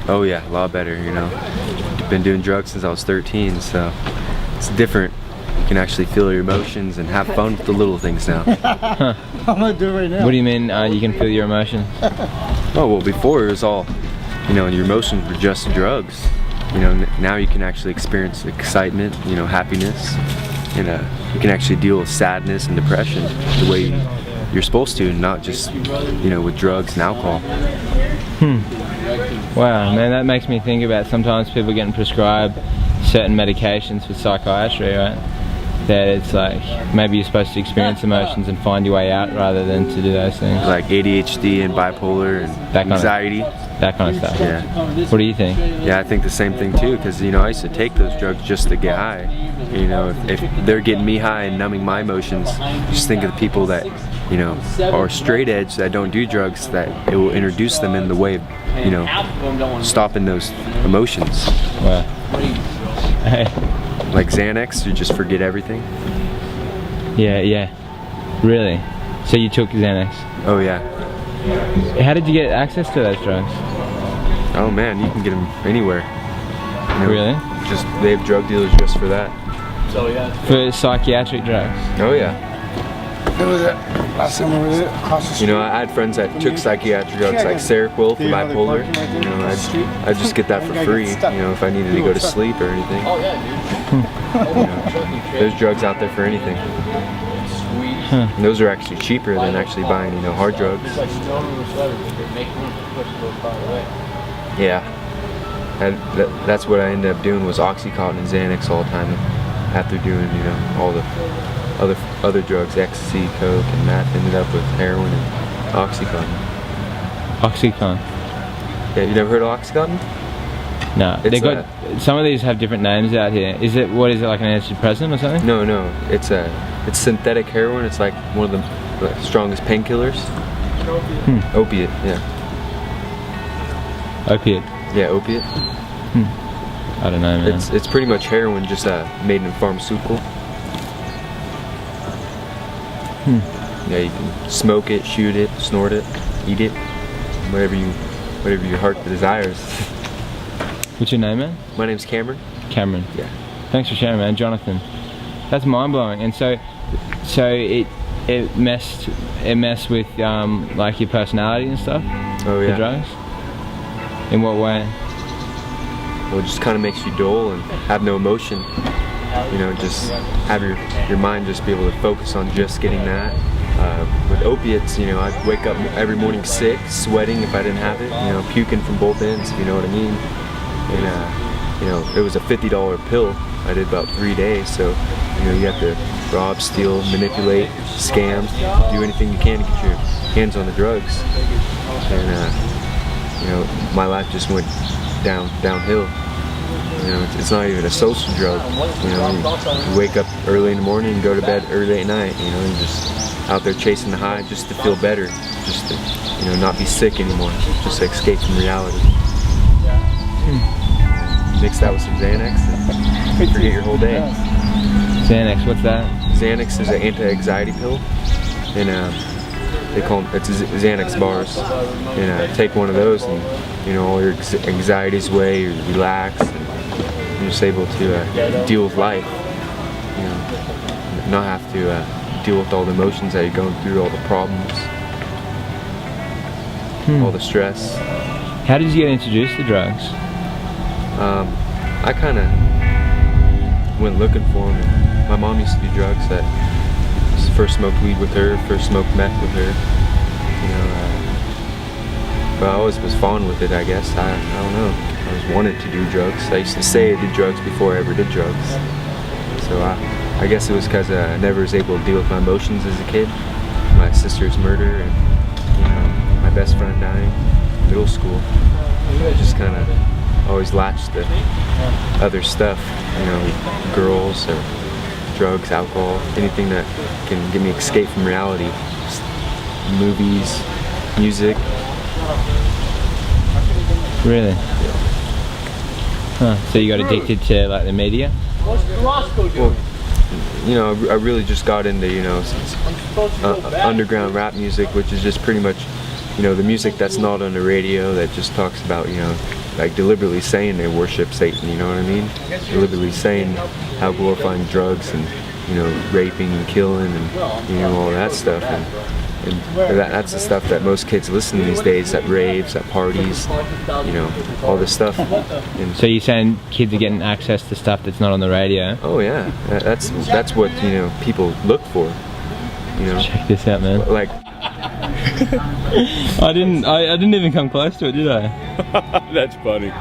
Oh yeah, a lot better, you know. Been doing drugs since I was 13, so it's different. You can actually feel your emotions and have fun with the little things now. Huh. I'm gonna do it right now. What do you mean you can feel your emotions? Oh, well, before it was all, you know, your emotions were just drugs. You know, now you can actually experience excitement, you know, happiness, and you can actually deal with sadness and depression the way you're supposed to, not just, you know, with drugs and alcohol. Wow, man, that makes me think about sometimes people getting prescribed certain medications for psychiatry, right? That it's like maybe you're supposed to experience emotions and find your way out rather than to do those things. Like ADHD and bipolar and that anxiety. That kind of stuff. Yeah. What do you think? Yeah, I think the same thing too, because, you know, I used to take those drugs just to get high. You know, if they're getting me high and numbing my emotions, just think of the people that, you know, are straight edge that don't do drugs, that it will introduce them in the way of, you know, stopping those emotions. Wow. Hey. Like Xanax, you just forget everything. Yeah. Really? So you took Xanax? Oh yeah. How did you get access to those drugs? Oh man, you can get them anywhere. You know, really? Just they have drug dealers just for that. So yeah. For psychiatric drugs? Oh yeah. Who was it? Last time we were across the street. You know, I had friends that took psychiatric drugs like Seroquel for bipolar. You know, I'd just get that for free. You know, if I needed to go to sleep or anything. Oh yeah, dude. You know, there's drugs out there for anything. And those are actually cheaper than actually buying, you know, hard drugs. Yeah. And that's what I ended up doing was Oxycontin and Xanax all the time after doing, you know, all the other drugs, ecstasy, coke, and meth. Ended up with heroin and Oxycontin. Oxycontin? Yeah, you never heard of Oxycontin? No. They got some of these have different names out here. Is it like an antidepressant or something? No. It's synthetic heroin. It's like one of the strongest painkillers. Opiate, yeah. Opiate? Yeah, opiate. I don't know, man. It's pretty much heroin, just made in pharmaceutical. Yeah, you can smoke it, shoot it, snort it, eat it, whatever your heart desires. What's your name, man? My name's Cameron. Cameron. Yeah. Thanks for sharing, man. Jonathan. That's mind blowing. And so it messed with like your personality and stuff. Oh yeah. The drugs. In what way? Well, it just kind of makes you dull and have no emotion. You know, just have your mind just be able to focus on just getting that. With opiates, you know, I'd wake up every morning sick, sweating if I didn't have it. You know, puking from both ends, if you know what I mean. And you know, it was a $50 pill. I did about 3 days, so you know, you have to rob, steal, manipulate, scam, do anything you can to get your hands on the drugs. And you know, my life just went downhill. You know, it's not even a social drug. You know, you wake up early in the morning and go to bed early at night. You know, and just out there chasing the high just to feel better, just to, you know, not be sick anymore, just to escape from reality. Mix that with some Xanax and forget your whole day. Xanax, what's that? Xanax is an anti-anxiety pill, and they call them, it's Xanax bars. And take one of those, and you know, all your anxieties away, you relax, and you're just able to deal with life. You know, not have to deal with all the emotions that you're going through, all the problems, all the stress. How did you get introduced to drugs? I kind of went looking for them. And my mom used to do drugs. I first smoked weed with her, first smoked meth with her. You know, but I always was fond with it, I guess. I don't know. I always wanted to do drugs. I used to say I did drugs before I ever did drugs. So I guess it was because I never was able to deal with my emotions as a kid. My sister's murder and, you know, my best friend dying in middle school. I just kind of always latched to other stuff, you know, girls or drugs, alcohol, anything that can give me escape from reality. Just movies, music. Really? Huh. So you got addicted to like the media? Well, you know, I really just got into, you know, underground rap music, which is just pretty much, you know, the music that's not on the radio, that just talks about, you know, like deliberately saying they worship Satan, you know what I mean? Deliberately saying how glorifying drugs and, you know, raping and killing and, you know, all that stuff. And that's the stuff that most kids listen to these days at raves, at parties, you know, all this stuff. And So you're saying kids are getting access to stuff that's not on the radio? oh yeah, that's what, you know, people look for, you know. Check this out, man. Like, I didn't even come close to it, did I? that's funny.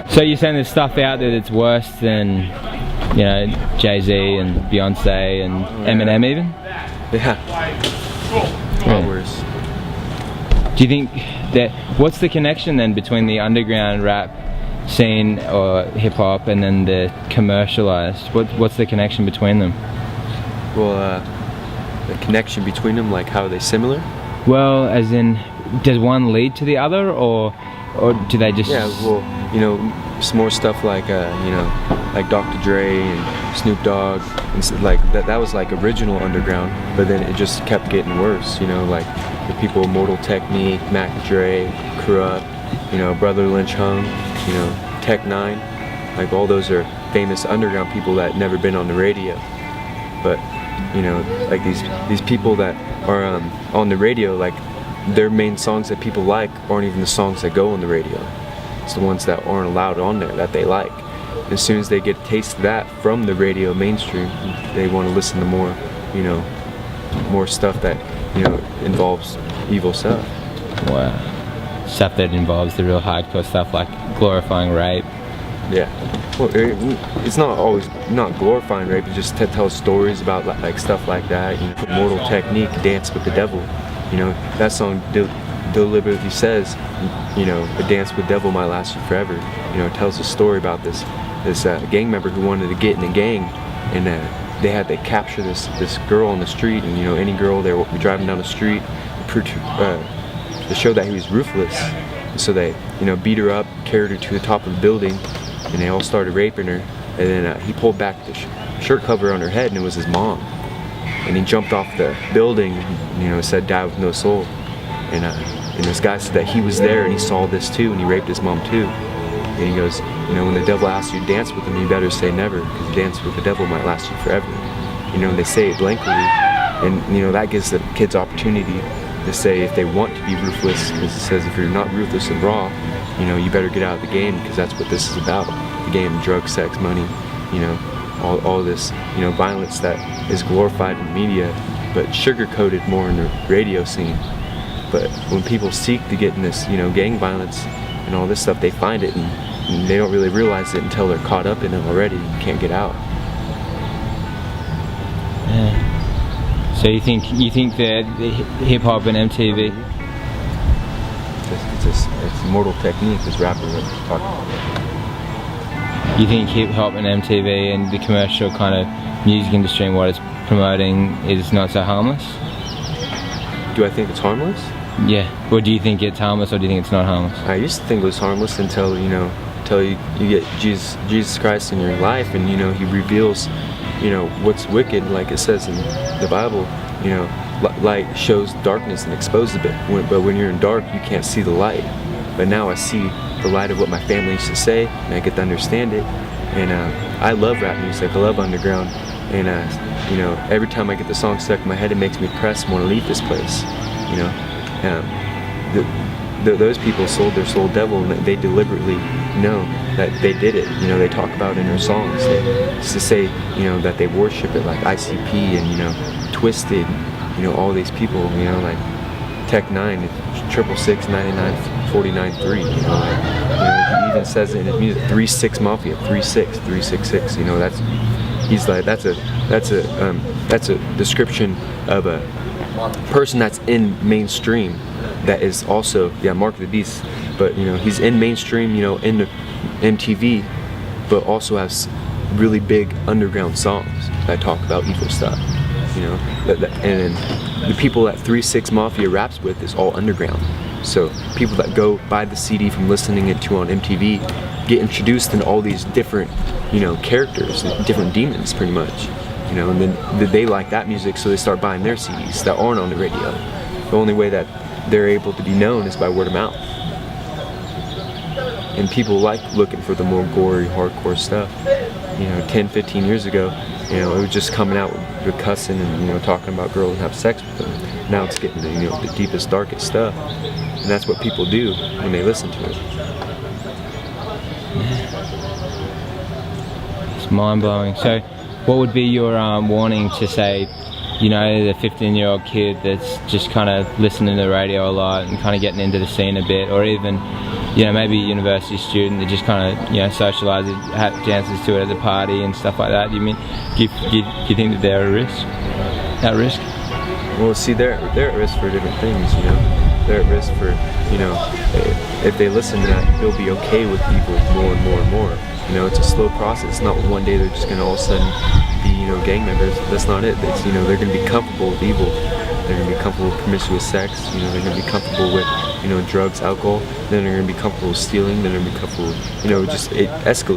So you're saying there's stuff out there that's worse than, you know, Jay-Z and Beyonce and Eminem even? Yeah. Yeah. Worse. Do you think that, what's the connection then between the underground rap scene or hip hop and then the commercialized? What's the connection between them? Well, the connection between them, like how are they similar? Well, as in, does one lead to the other, or do they just? Yeah, well, you know, it's more stuff like, you know, like Dr. Dre and Snoop Dogg, and like that was like original underground, but then it just kept getting worse, you know, like the people Mortal Technique, Mac Dre, Corrupt, you know, Brother Lynch Hung, you know, Tech Nine, like all those are famous underground people that never been on the radio, but you know, like these people that are on the radio, like their main songs that people like aren't even the songs that go on the radio. It's the ones that aren't allowed on there that they like. As soon as they get a taste of that from the radio mainstream, they want to listen to more, you know, more stuff that, you know, involves evil stuff. Wow. Stuff that involves the real hardcore stuff like glorifying rape. Yeah. Well, it's not always not glorifying rape, but just to tell stories about like stuff like that. You know, Mortal Technique, Dance with the Devil. You know, that song deliberately says, you know, a dance with devil might last you forever. You know, it tells a story about this gang member who wanted to get in a gang, and they had to capture this girl on the street, and you know, any girl they were driving down the street to show that he was ruthless. So they, you know, beat her up, carried her to the top of the building, and they all started raping her. And then he pulled back the shirt cover on her head, and it was his mom. And he jumped off the building, you know, said, "Die with no soul." And this guy said that he was there and he saw this too, and he raped his mom too. And he goes, you know, when the devil asks you to dance with him, you better say never, because dance with the devil might last you forever. You know, and they say it blankly, and you know, that gives the kids opportunity to say if they want to be ruthless, because it says if you're not ruthless and raw, you know, you better get out of the game, because that's what this is about. The game of drugs, sex, money, you know, all this, you know, violence that is glorified in media, but sugar-coated more in the radio scene. But when people seek to get in this, you know, gang violence and all this stuff, they find it, and they don't really realize it until they're caught up in it already and can't get out. Yeah. So you think that hip hop and MTV? It's Mortal Technique, this rapper that we're talking about. You think hip hop and MTV and the commercial kind of music industry and what it's promoting is not so harmless? Do I think it's harmless? Yeah. Or do you think it's harmless, or do you think it's not harmless? I used to think it was harmless until, you know, you get Jesus Christ in your life, and you know, he reveals, you know, what's wicked, like it says in the Bible. You know, light shows darkness and exposes it, but when you're in dark, you can't see the light. But now I see the light of what my family used to say, and I get to understand it. And I love rap music, I love underground, and you know, every time I get the song stuck in my head, it makes me depressed and want to leave this place. You know, those people sold their soul devil, and they deliberately know that they did it. You know, they talk about it in their songs. It's to say, you know, that they worship it, like ICP and, you know, Twisted, you know, all these people, you know, like Tech Nine, 666 99 49 3. You know, like, you know, he even says it in his music, 3-6 Mafia, 3-6. You know, he's like, that's a description of a person that's in mainstream, that is also, yeah, Mark the Beast, but you know, he's in mainstream, you know, in the MTV, but also has really big underground songs that talk about evil stuff, you know, and the people that 3-6 Mafia raps with is all underground. So people that go buy the CD from listening it to on MTV get introduced into all these different, you know, characters, different demons, pretty much. you know, and then they like that music, so they start buying their CDs that aren't on the radio. The only way that they're able to be known is by word of mouth. And people like looking for the more gory, hardcore stuff. You know, 10, 15 years ago, you know, it was just coming out with cussing and, you know, talking about girls and have sex with them. Now it's getting to, you know, the deepest, darkest stuff. And that's what people do when they listen to it. It's mind-blowing. So what would be your warning to, say, you know, the 15-year-old kid that's just kind of listening to the radio a lot and kind of getting into the scene a bit, or even, you know, maybe a university student that just kind of, you know, socialises, dances to it at the party and stuff like that? Do you think that they're at risk? Well, see, they're at risk for different things, you know. They're at risk for, you know, if they listen to that, they'll be okay with evil more and more and more. You know, it's a slow process. It's not one day they're just going to all of a sudden be, you know, gang members. That's not it. It's, you know, they're going to be comfortable with evil. They're going to be comfortable with promiscuous sex. You know, they're going to be comfortable with, you know, drugs, alcohol. Then they're going to be comfortable with stealing. Then they're going to be comfortable with, you know, just it escalates.